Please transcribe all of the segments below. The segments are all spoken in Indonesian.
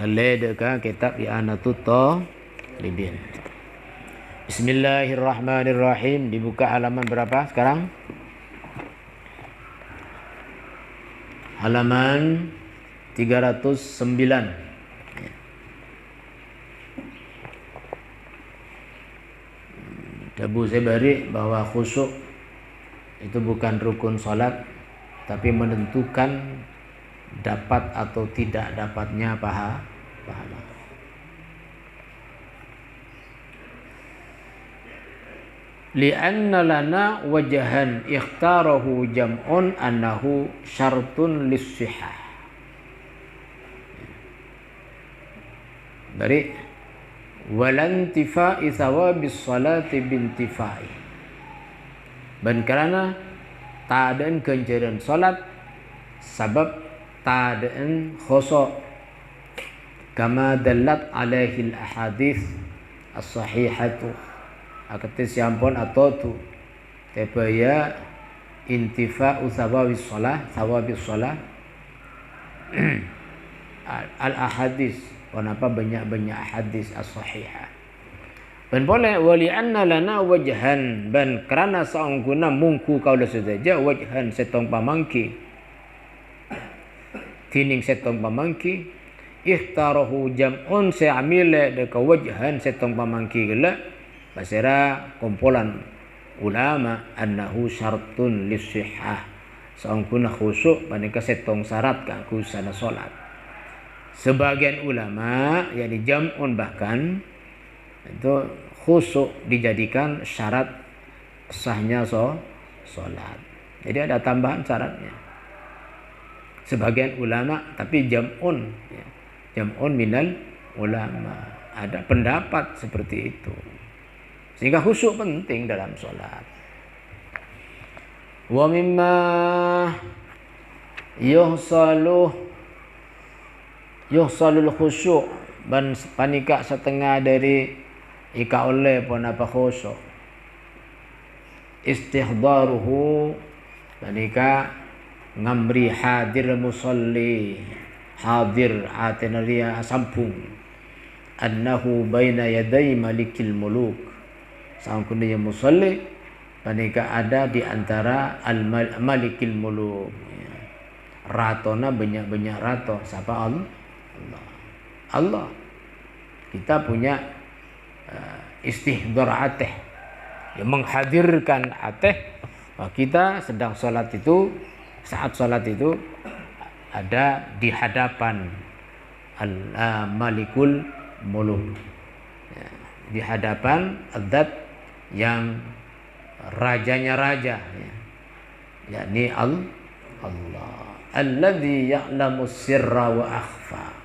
Ledeka kitab I'anatut Talibin. Bismillahirrahmanirrahim. Dibuka halaman berapa sekarang? Halaman 309. Abu Zabari bahwa khusyuk itu bukan rukun salat, tapi menentukan dapat atau tidak dapatnya pahala. Li'anna lana wajhan ikhtarahu jam'un annahu syartun lis-sihah. Dari walantifa'i thawabis salati bintifa'i. Dan karena ta'adaan kencarian salat sebab ta'adaan khusuk, kama dallat alaihi al-ahadith as-sahihatu akati siampun atau tu tebaya intifa'u thawabis salah al-ahadith. Kenapa banyak-banyak hadis as-sahihah? Dan boleh wali'anna lana wajhan, dan kerana seorang guna mungku kaula saja wajhan setong pamangki tining setong pamangki ikhtarahu jam'un se'amile deka wajhan setong pamangki gela basira kumpulan ulama annahu syartun lis-sihah, seorang guna khusyuk panika setong syarat kanggo sana salat. Sebagian ulama yakni jam'un bahkan itu khusyuk dijadikan syarat sahnya salat. Jadi ada tambahan syaratnya. Sebagian ulama, tapi jam'un ya. Jam'un minal ulama. Ada pendapat seperti itu. Sehingga khusyuk penting dalam salat. Wa mimma yuhsalul khusyuk, dan panika setengah dari ika oleh pun apa khusyuk istihdaruhu, panika ngamri hadir musalli hadir atenaria sampung annahu baina yaday malikil muluk, sangkunnya musalli panika ada di antara al malikil muluk, ratona banyak-banyak rato siapa Allah. Kita punya istihdar ateh, yang menghadirkan ateh. Kita sedang sholat itu, saat sholat itu ada di hadapan Malikul Muluk, di hadapan Adzat yang rajanya raja, yakni Allah alladzi ya'lamu sirra wa akhfa.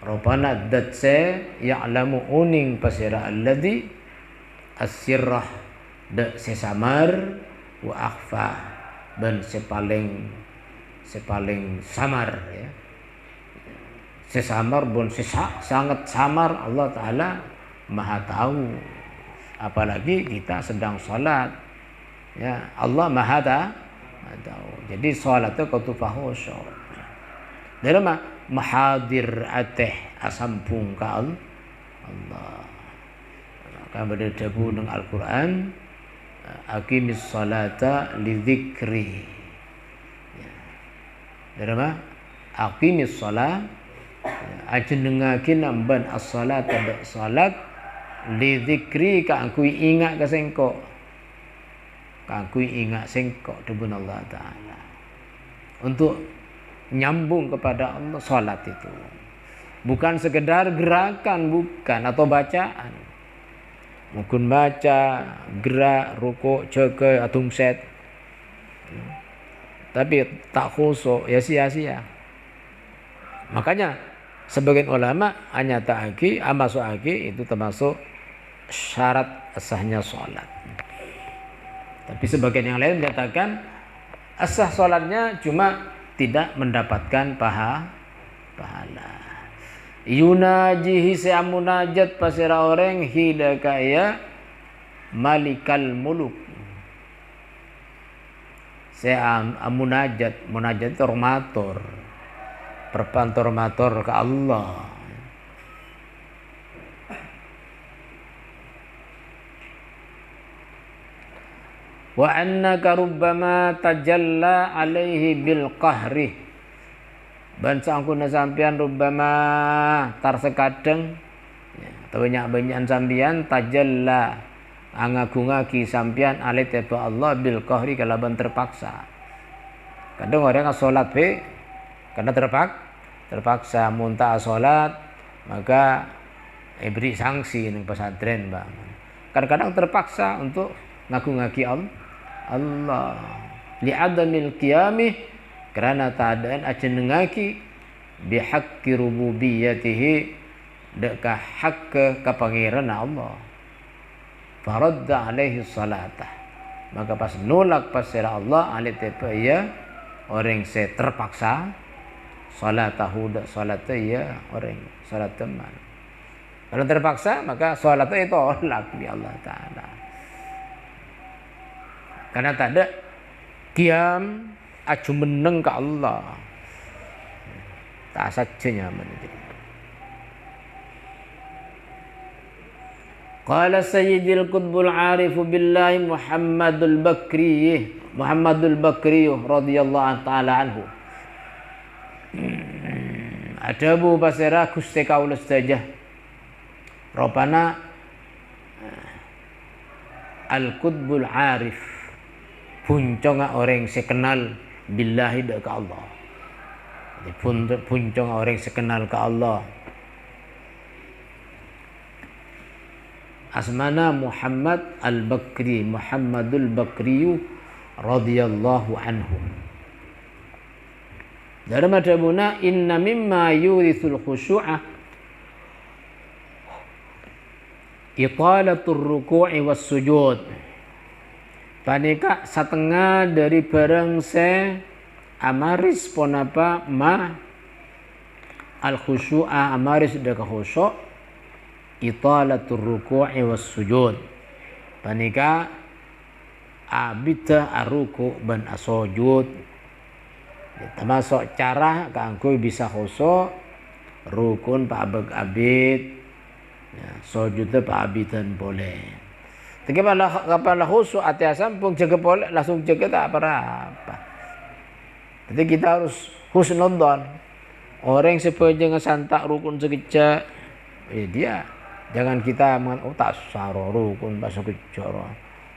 Rupana dat se ya'lamu uning pasira alladzi as-sirrah de sesamar wa akhfa, dan sepaling samar ya. Sesamar pun sangat samar Allah Ta'ala Maha tahu. Apalagi kita sedang salat ya, Allah Maha tahu. Jadi salat itu kudu khusyuk. Dalam mahadir ateh asampung ka Allah. Maka berdebu dengan Al-Quran, aqimis salata li dzikri. Dalam aqimis salat ajenengakin amban as-salat salat li dzikri ka aku ingat ka sengko. Ka aku ingat sengko debun Allah Ta'ala. Untuk nyambung kepada Allah salat itu bukan sekedar gerakan, bukan, atau bacaan. Mungkin baca, gerak, rukuk, ceke, atung set, tapi tak khusyuk ya sia-sia. Makanya sebagian ulama hanya ta'aki, masuk aki itu termasuk syarat sahnya salat. Tapi sebagian yang lain menyatakan asah salatnya cuma tidak mendapatkan pahala. Yunajihi se'amunajat pasira orang hidakaya malikal muluk. Se'amunajat, munajat itu orang matur. berpantor-mator ke Allah. Wa annaka rubbama tajalla alaihi bil qahri. Ban sangkuna sampean rubbama tar sekadeng atau banyak-banyak sampean tajalla angagungaki sampean alaihi teba Allah bil qahri kalaban terpaksa. Kadang orang salat be karena terpaksa muntah salat maka beri sanksi ning pesantren, Mbak. Kadang-kadang terpaksa untuk ngaku-ngaki Allah li'adamil qiyamih karena keadaan ajenengaki bihaqqi rububiyyatihi deka hak kepangeran Allah. Faradda alaihi salatah, maka pas nolak pasira Allah alaihi tepa ya orang se terpaksa salatahu dak salat ya orang salat teman. Kalau terpaksa maka salatnya itu tolak di Allah Ta'ala. Karena tak ada qiyam aju meneng ke Allah. Tak saja nyaman itu. Qala Sayyidil Qutbul Arifu Billahi Muhammadul Bakri radhiyallahu ta'ala anhu. Adabu basira Gusti kaula sedaya. Robana Al-Qutbul Arif, puncong orang sekenal billahi ke Allah. Puncong orang sekenal ke Allah. Asmana Muhammad Al-Bakri, Muhammadul Bakri radhiyallahu anhu. Dalam adabuna inna mimma yurithul khusyu'ah italatur ruku'i was sujud. Panika setengah dari barang se amaris ponapa ma al khusyu'a amaris deka khusyuk italatur ruku'i was sujud. Panika abita aruku ban asujud. Termasuk cara kanggo bisa khusyuk rukun pak abid ya, sujudnya pak abidan boleh. Tapi kalau khusyuk hati asam pun jaga boleh langsung jaga tak apa-apa. Jadi kita harus husnudon. Orang sepanjang santak rukun sekejap, dia jangan kita mengatakan oh tak saro rukun pas sekejap,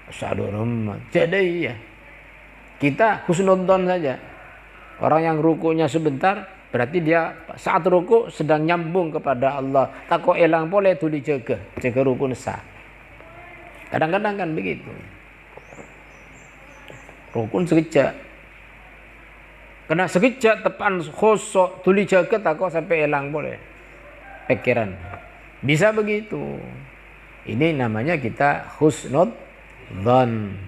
saro remat. Jadi ya kita husnudon saja. Orang yang rukunya sebentar berarti dia saat ruku sedang nyambung kepada Allah. Tak kok elang boleh tu dijaga rukun sah. Kadang-kadang kan begitu. Rukun sekejap. Kena sekejap tepan khusuk tu dijaga tak kok sampai elang boleh. Pikiran. Bisa begitu. Ini namanya kita husnud dzan.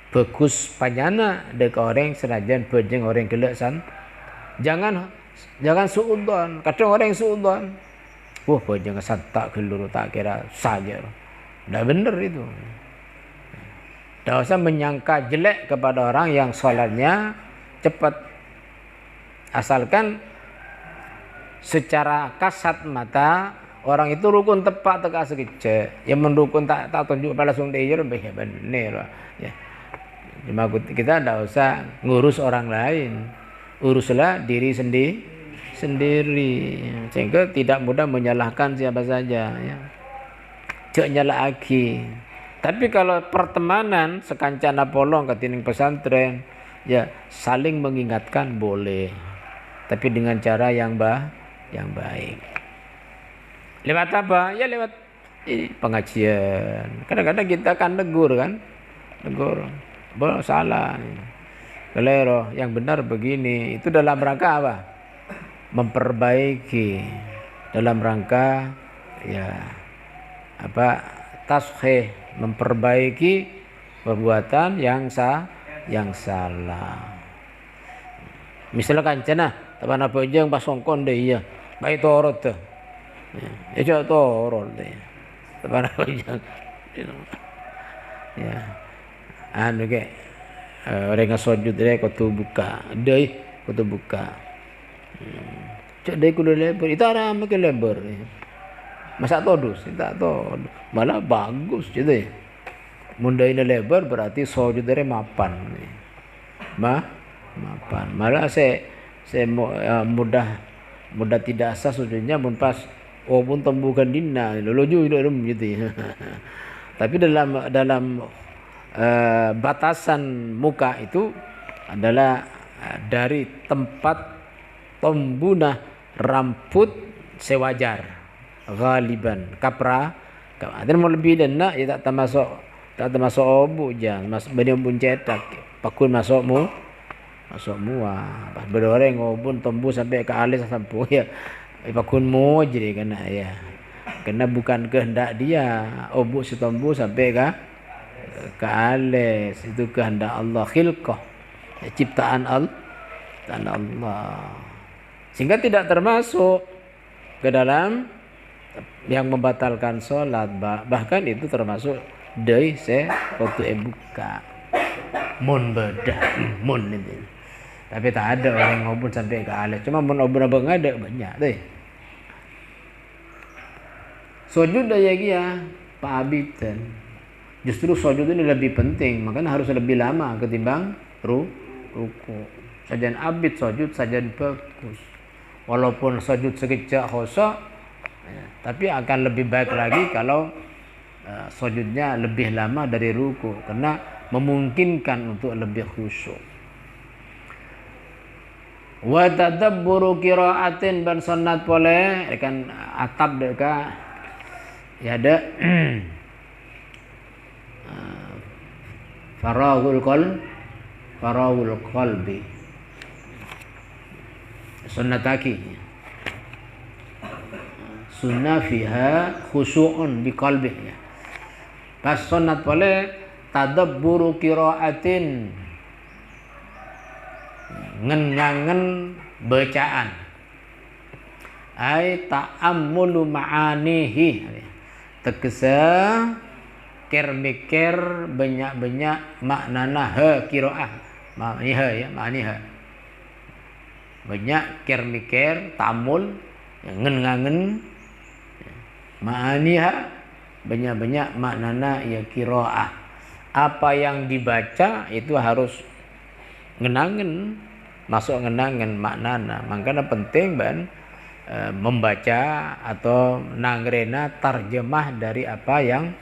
Bagus panyana dek orang senajan bejeng orang gelaksan. Jangan suudzon. Kadang orang suudzon. Wah, bejeng santak geluru tak kira saja. Tidak benar itu. Tidak usah menyangka jelek kepada orang yang sholatnya cepat. Asalkan secara kasat mata orang itu rukun tepat teka sekejap. Yang mendukun tak tunjuk pada langsung dia benar. Ya. Cuma kita tidak usah ngurus orang lain, uruslah diri sendiri, sehingga tidak mudah menyalahkan siapa saja. Ya. Jangan nyala lagi. Tapi kalau pertemanan sekancana polong ketining pesantren, ya saling mengingatkan boleh, tapi dengan cara yang baik. Lewat apa? Ya lewat pengajian. Kadang-kadang kita akan negur. Boleh salah, kelero, yang benar begini. Itu dalam rangka apa? Memperbaiki, dalam rangka ya tashih, memperbaiki perbuatan yang salah. Misalnya kancana, tapan apa aja yang pas songkon deh iya, baik torot tuh, ya coba torot deh, tapan apa aja, ya. Anu ke orang ngasojud deh kutu buka, Cak dai kuda lebar, itu ada makin lebar. Masa todus, tidak todus. Malah bagus gitu ya. Munda ini lebar berarti sujud dari mapan. Mapan. Malah saya mudah tidak sah sujudnya pun pas pun tembukan dina loju gitu ya. Tapi dalam batasan muka itu adalah dari tempat tembuna rambut sewajar galiban kapra ada mau lebih dan nak ya tak termasuk obu jangan mas bani pun cetak pakun masukmu pas berdoreng obun tembus sampai ke alis sampai ya pakun mu jadi kena ya karena bukan kehendak dia obu setombu sampai ke alis itu kehendak Allah khilqah ciptaan Allah sehingga tidak termasuk ke dalam yang membatalkan sholat bahkan itu termasuk dari waktu buka mun beda mun itu tapi tak ada orang ngobun sampai ke alis cuma mun obun abang ada banyak deh sujud daya dia Pak Abitan justru sujud ini lebih penting makanya harus lebih lama ketimbang ruku sajan abid sujud sajan bagus walaupun sujud sekejap khosok ya, tapi akan lebih baik lagi kalau sujudnya lebih lama dari ruku karena memungkinkan untuk lebih khusyuk. Wa tadabburu qiraatin ban sunnat boleh kan atap deka ya ada faragul qalbi sunnataki sunnah fiha khusyu'un bi qalbihi pas sunnat boleh tadabburu qiraatin ngenangen bacaan ai ta'ammulu ma'anihi tegese ker mikir banyak-banyak maknana qiraah makniha ya makniha banyak ker mikir ta'ammul ngenangen ma'aniha banyak-banyak maknana ya qiraah apa yang dibaca itu harus ngenangen masuk ngenangen maknana makanya penting ban membaca atau nangrena tarjemah dari apa yang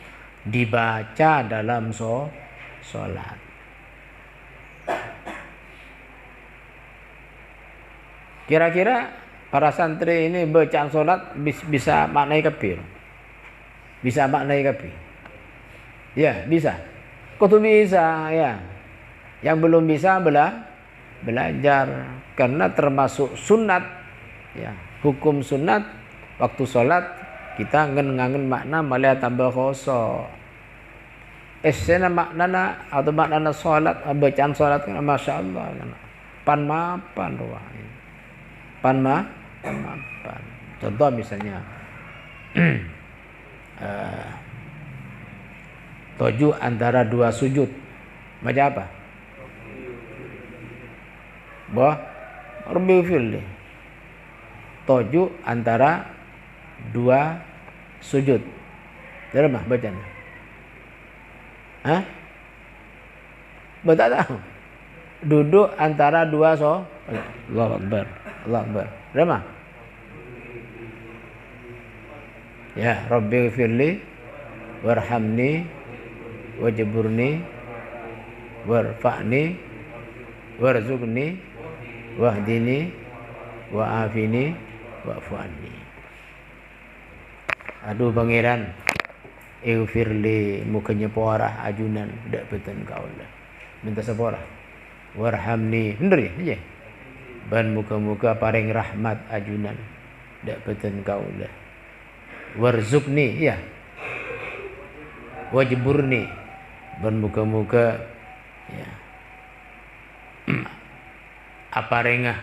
dibaca dalam sholat kira-kira para santri ini bacaan sholat bisa maknai kafir bisa maknai kafir ya bisa kutu bisa ya yang belum bisa belajar karena termasuk sunat ya hukum sunat waktu sholat kita ngangen makna malah tambah khoso esena maknana atau maknana sholat bacaan sholat kan masya Allah kan pan mapan contoh misalnya tujuh antara dua sujud macam apa Rabbi firli tujuh antara dua sujud dari mana bacanya betul tak duduk antara dua Allah Akbar dari mana ya Rabbi firli warhamni wajburni warfa'ni warzuqni wahdini wa'afini wa'fu anni aduh pangeran ighfirli mukanya porah ajunan dak beten kau lah minta seporah warhamni bener ya ban muka-muka paring rahmat ajunan dak beten kau lah warzuqni ya wajburni ban muka-muka ya apa rengah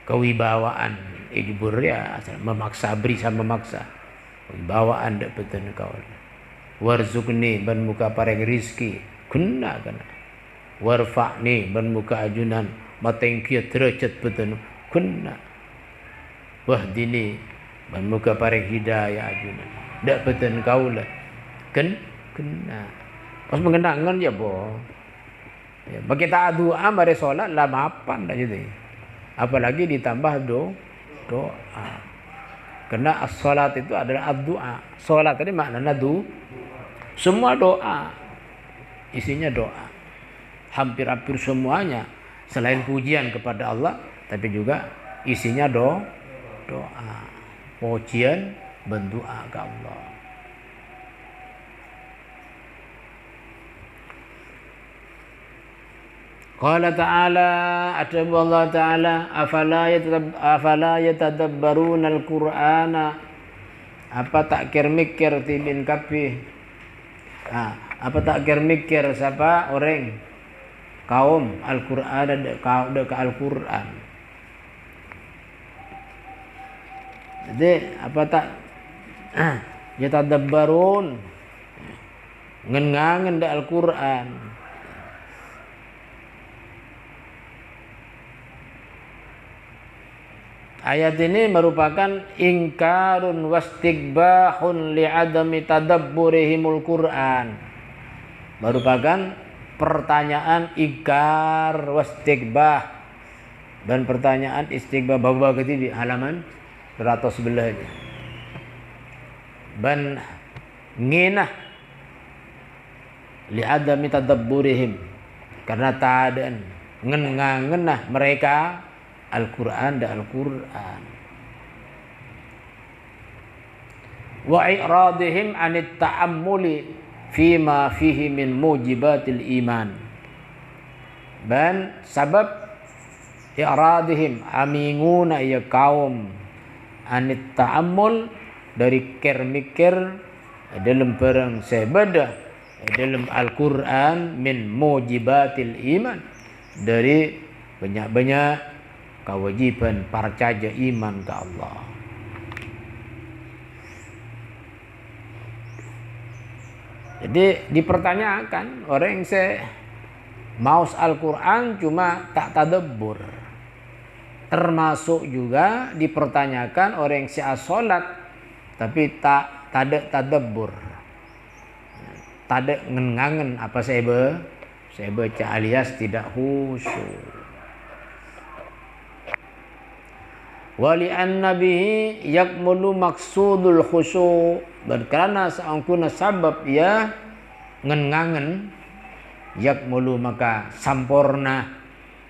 kewibawaan ijbur ya memaksa bisa memaksa wibawaan dak betul kau warzuqni ban muka pareng rizki kena warfa'ni ban muka ajunan mateng kieu derajat betul kena wahdini ban muka paring hidayah ajuna dak beten kaula kena pas mengenangan ya boh ya, bagi tak doa mari salat lah mapan dah jadi apalagi ditambah doa karena as-salat itu adalah ad-doa. Salat tadi maknanya semua doa isinya doa hampir-hampir semuanya selain pujian kepada Allah tapi juga isinya doa pujian berdoa ke Allah. Qala ta'ala atabu Allah ta'ala afala yatadabbaruna al-Qur'ana apa tak mikir tibin kapi apa tak mikir siapa orang kaum Al-Qur'an ke Al-Qur'an. Jadi apa tak yatadabbarun ngengangen da Al-Qur'an. Ayat ini merupakan ingkarun wastighbahun li'adami tadabburihimul Qur'an. Merupakan pertanyaan ingkar wastighbah dan pertanyaan istighbah bab ketiga halaman 111. Ban nginah li'adami tadabburihim karena ta'adan ngenah mereka Al-Quran dan Al-Quran wa i'radihim anit ta'ammuli fima fihi min mujibatil iman dan sabab i'radihim aminguna ya kaum anit ta'ammul dari mikir dalam perang sebada dalam Al-Quran min mujibatil iman dari banyak-banyak kewajiban percaya iman ke Allah. Jadi dipertanyakan orang yang maus Al-Quran cuma tak tadabbur. Termasuk juga dipertanyakan orang yang salat tapi tak tadabbur. Tak ngengangen apa saya baca alias tidak khusyuk. Wali an-nabihi yakmulu maksudul khusyu' dan karena seangkuna sabab ya ngengangen yakmulu maka sampurna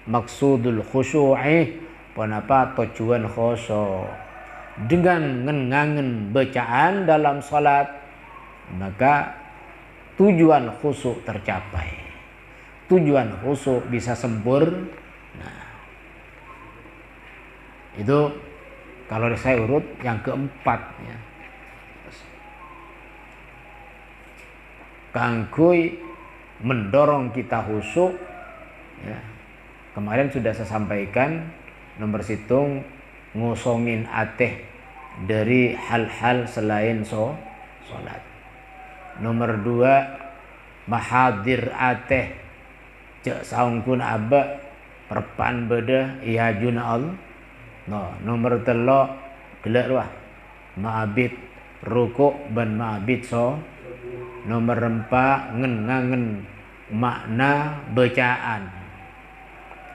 maksudul khusyu'i panapa tujuan khusyuk dengan ngengangen bacaan dalam salat maka tujuan khusyuk tercapai tujuan khusyuk bisa sempurna. Itu kalau saya urut yang keempat ya. Kangkui mendorong kita khusyuk ya. Kemarin sudah saya sampaikan nomor situng ngosongin ateh dari hal-hal selain sholat. Nomor 2 mahadir ateh cek saungkun aba perpan beda ihajuna Allah. No, nomor 3 gelak wah ma'abid rukuk ban ma'abid nomor 4 ngengangen makna bacaan.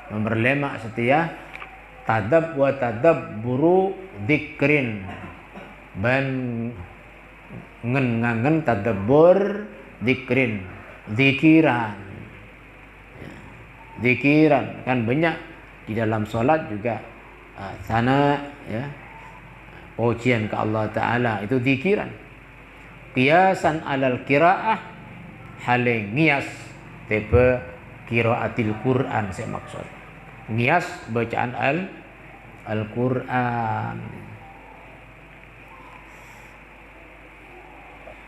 Nomor 5 setia tadab wa tadab buru dikrin ban ngengangen tadabbur dikrin zikiran. Zikiran kan banyak di dalam sholat juga sana ya pujian ke Allah Ta'ala itu zikiran qiyasan alal qiraah hale ngias tipe qiraatil Quran saya maksud ngias bacaan Al-Quran.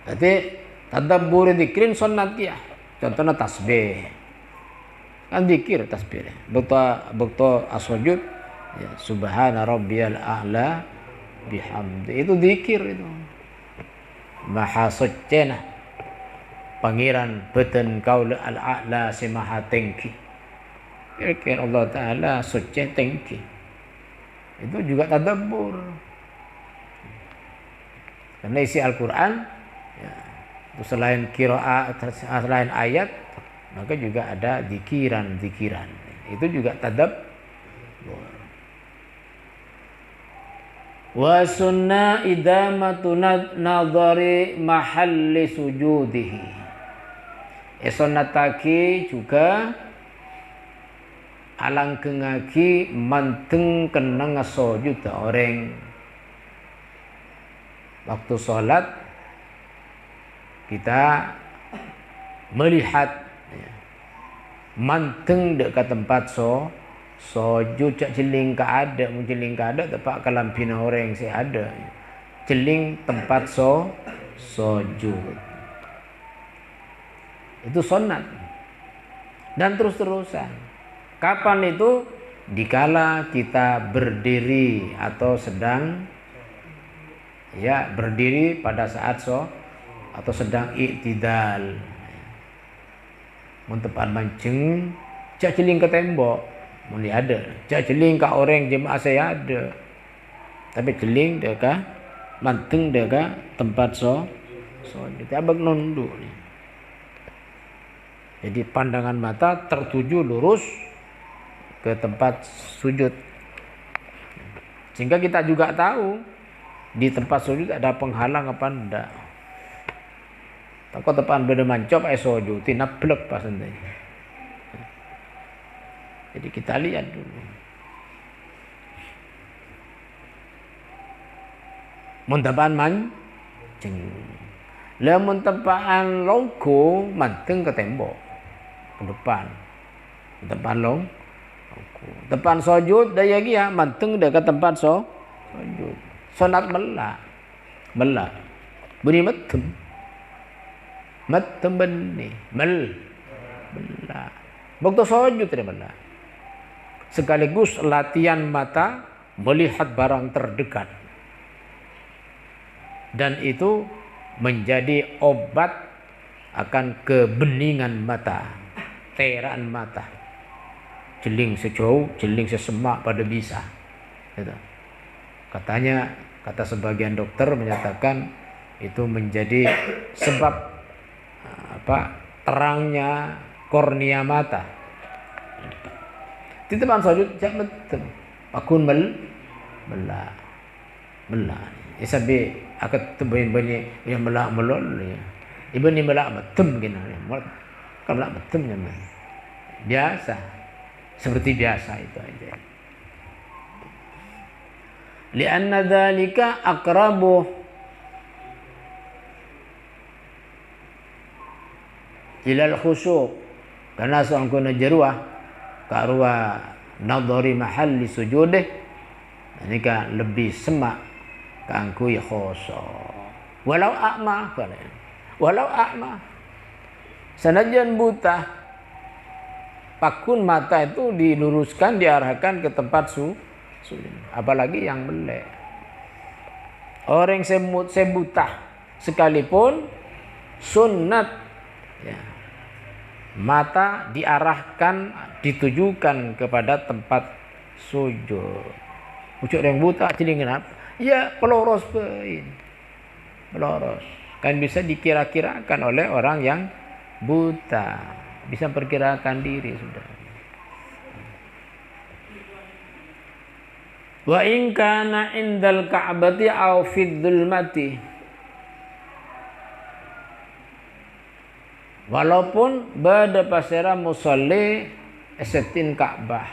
Jadi tadabbur zikrin sunnat ya contohnya tasbih kan zikir tasbih betul as-sujud ya, subhana rabbiyal a'la bihamdi itu zikir itu maha suci nah pangeran beten kaula al-a'la si maha tinggi kira Allah Ta'ala suci tinggi itu juga tadabbur. Karena isi Al-Quran ya, itu selain qiraat, selain ayat, maka juga ada zikiran. Itu juga tadabbur. Wa sunnah idamatu nadhari mahalli sujudihi. Sunnataki juga alang kengaki manteng kena ngasujud orang waktu sholat kita melihat manteng dekat tempat sujud cak jeling ka ada tepat kalampina orang si ada jeling tempat sujud itu sunat dan terus-terusan. Kapan itu? Dikala kita berdiri atau sedang ya berdiri pada saat atau sedang iktidal. Mun tepat mancing cak jeling ke tembok muli ada, cak jeling ka orang jemaah saya ada. Tapi jeling deka manteng deka tempat kita abang nunduk. Jadi pandangan mata tertuju lurus ke tempat sujud. Sehingga kita juga tahu di tempat sujud ada penghalang apa enggak. Takut depan beda mancop sujud tina blek pas nanti. Jadi kita lihat dulu. Muntapan mancing. Lamun tempaan longko manteng ke tembok ke depan longko. Depan sujud daya dia manteng dekat tempat sujud. Sunat melak bunyi metem benih melak waktu sujud tidak melak sekaligus latihan mata melihat barang terdekat dan itu menjadi obat akan kebeningan mata, teraan mata. Jeling sejauh, jeling sesemak pada bisa. Gitu. Kata sebagian dokter menyatakan itu menjadi sebab terangnya kornea mata. Di depan sujud jak betul. Pakun melak. Isabi akat tubain banyak yang melak melol ya. Ibu ni melak betum gini. Kalau melak betum ya biasa. Seperti biasa itu aja. Lianna dzalika aqrabu ilal khusyuk. Karena seangkuna jeruah karua nadhari mahalli sujudih. Ini kan lebih semak kangku ya khusyuk. Walau a'ma sanajan buta pakun mata itu diluruskan diarahkan ke tempat sujud apalagi yang melek orang sebuta sekalipun sunat ya, mata diarahkan ditujukan kepada tempat sujud ucuk yang buta jadi kenapa ya peloros kan bisa dikira-kirakan oleh orang yang buta, bisa perkirakan diri sudah. Wa in kana indal ka'bati aw fid dhulmati. Walaupun pada pasera musalli esetin Ka'bah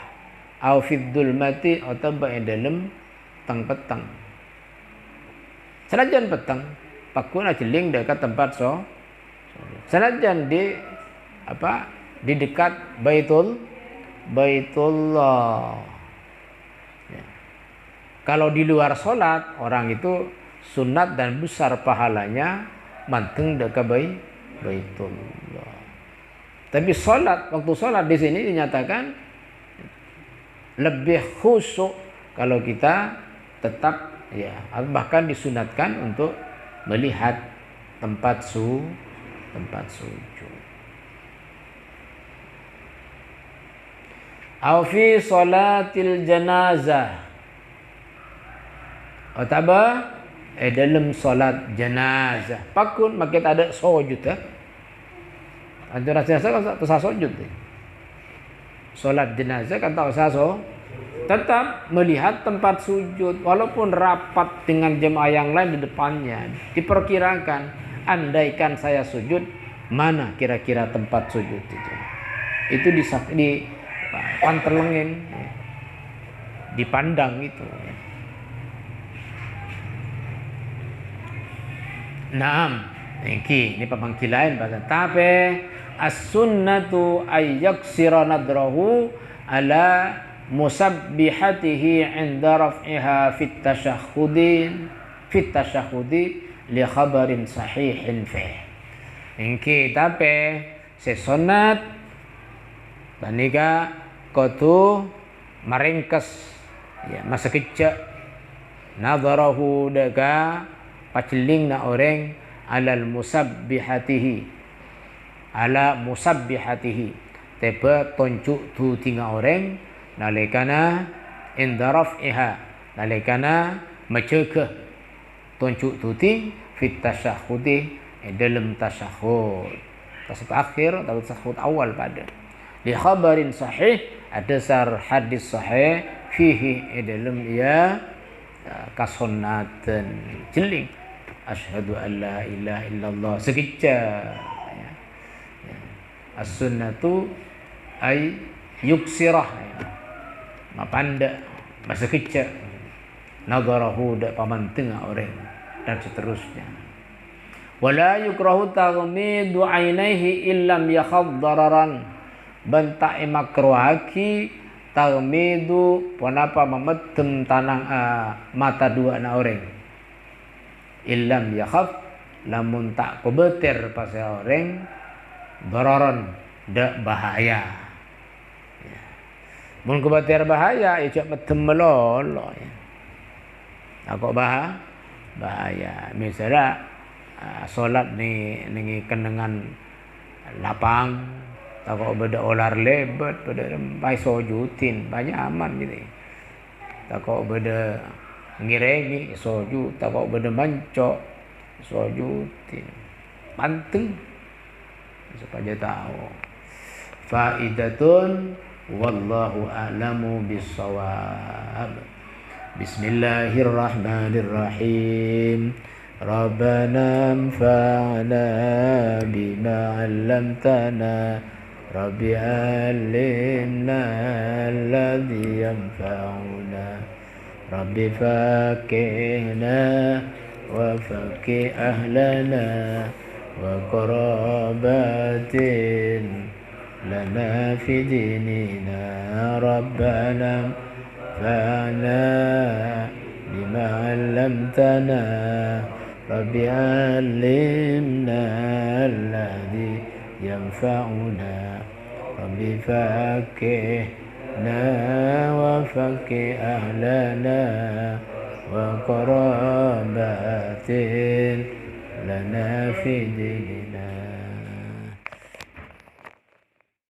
aw fid dhulmati atau dalam petang. Senajan petang pakun jeling dekat tempat senajan di dekat Baitullah ya. Kalau di luar sholat orang itu sunat dan besar pahalanya manteng dekat Baitullah. Tapi waktu sholat di sini dinyatakan lebih khusyuk kalau kita tetap ya bahkan disunatkan untuk melihat tempat sujud. Au fi salatil janazah Atau dalam solat jenazah. Pakun makin ada sujud ya. Anjur jenazah kan tak usah sujud. Solat jenazah kan tak usah tetap melihat tempat sujud walaupun rapat dengan jemaah yang lain di depannya. Diperkirakan andaikan saya sujud, mana kira-kira tempat sujud itu. Itu di panterlengin, dipandang itu. Naam, ini pemangkilan bahasa. Tapi as-sunnatu ayyaksira nadrahu ala musabbihatihi inda raf'iha fit tashahhudi li khabarin sahihin fi. Ini tapi sesunat banika kotu meringkas ya masa kecak nadarahu daga paceling na orang ala musabbihatihi tebe tonjuk tu tinga orang nalikana indaraf iha nalikana macegah tonjuk tu ting fit tasyahudi dalam tasyahud akhir atau tasyahud awal pada li khabarin sahih adasar hadis sahih fihi dalam ia kasunnatan jeling asyhadu an la ilaha illallah sekejap ya. As-sunnatu ay yuksirah ya. Mapanda masa kecak nadarahu dak pamanteng orang dan seterusnya. Wala yukrahu taghmidu ainaihi illam yakhad dararan banta makruhaki taghmidu ponapa memetem tanang mata dua na orang illam yakhaf lamun tak kebetir pasal orang dararan dak bahaya ya. Mun kebetir bahaya ya cak metem melolo ya. Aku bahaya misalnya solat ni kenangan lapang takut beda olar lebat beda pai sojutin banyak aman gitu takut beda ngiregi sojud takut beda mancok sojutin panteng supaya tahu faidatun wallahu a'lamu bissawab. Bismillahirrahmanirrahim. Rabbana anfa'na bima 'allamtana Rabbi 'allimna alladhi yanfa'una Rabbi faqihna wa faqih ahlana wa qarabatin lana fi dinina Rabbana anfa'na bima 'allamtana Rabbi 'allimna alladhi yanfa'una Rabbi faqihna wa faqih ahlana wa qarabatin lana fi dinina